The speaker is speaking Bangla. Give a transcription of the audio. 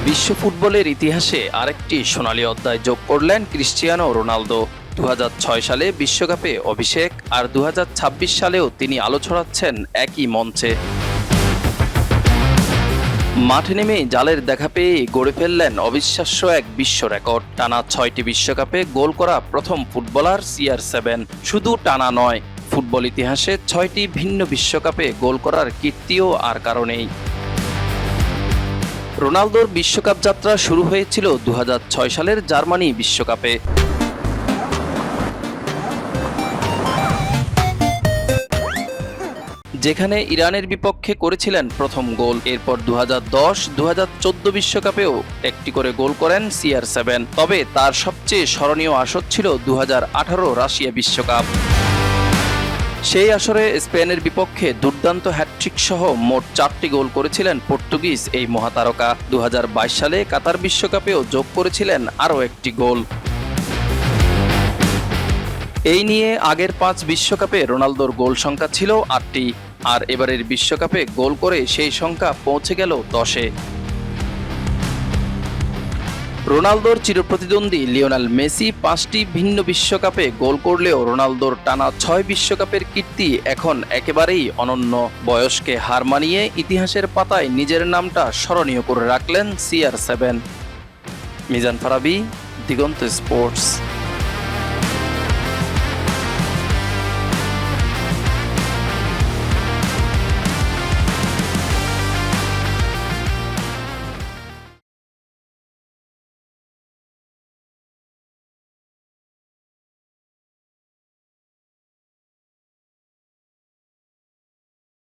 বিশ্ব ফুটবলের ইতিহাসে আরেকটি সোনালী অধ্যায় যোগ করলেন ক্রিস্টিয়ানো রোনালদো। 2006 সালে বিশ্বকাপে অভিষেক আর 2026 সালেও তিনি আলো ছড়াচ্ছেন একই মঞ্চে। মাঠে নেমেই জালের দেখা পেয়ে গড়ে ফেললেন অবিশ্বাস্য এক বিশ্ব রেকর্ড। টানা 6টি বিশ্বকাপে গোল করা প্রথম ফুটবলার CR7। শুধু টানা নয়, ফুটবল ইতিহাসে 6টি ভিন্ন বিশ্বকাপে গোল করার কীর্তিও আর কারণেই। রোনালদোর বিশ্বকাপ যাত্রা শুরু হয়েছিল 2006 সালের জার্মানি বিশ্বকাপে। যেখানে ইরানের বিপক্ষে করেছিলেন প্রথম গোল। এরপর 2010, 2014 বিশ্বকাপেও একটি করে গোল করেন CR7। তবে তার সবচেয়ে স্মরণীয় আসর ছিল 2018 রাশিয়া বিশ্বকাপ। সেই আসরে স্পেনের বিপক্ষে দুর্দান্ত হ্যাটট্রিক সহ মোট 4টি গোল করেছিলেন পর্তুগিজ এই মহাতারকা। 2022 সালে কাতার বিশ্বকাপেও যোগ করেছিলেন আরও একটি গোল। এই নিয়ে আগের 5 বিশ্বকাপে রোনালদোর গোল সংখ্যা ছিল 8টি, আর এবারের বিশ্বকাপে গোল করে সেই সংখ্যা পৌঁছে গেল 10-এ। রোনালদোর চিরপ্রতিদ্বন্দ্বী লিওনেল মেসি 5টি ভিন্ন বিশ্বকাপে গোল করলেও রোনালদোর টানা 6 বিশ্বকাপের কীর্তি এখন একেবারেই অনন্য। বয়সকে হার মানিয়ে ইতিহাসের পাতায় নিজের নামটা স্মরণীয় করে রাখলেন CR7। মিজান ফারাবী, দিগন্ত স্পোর্টস।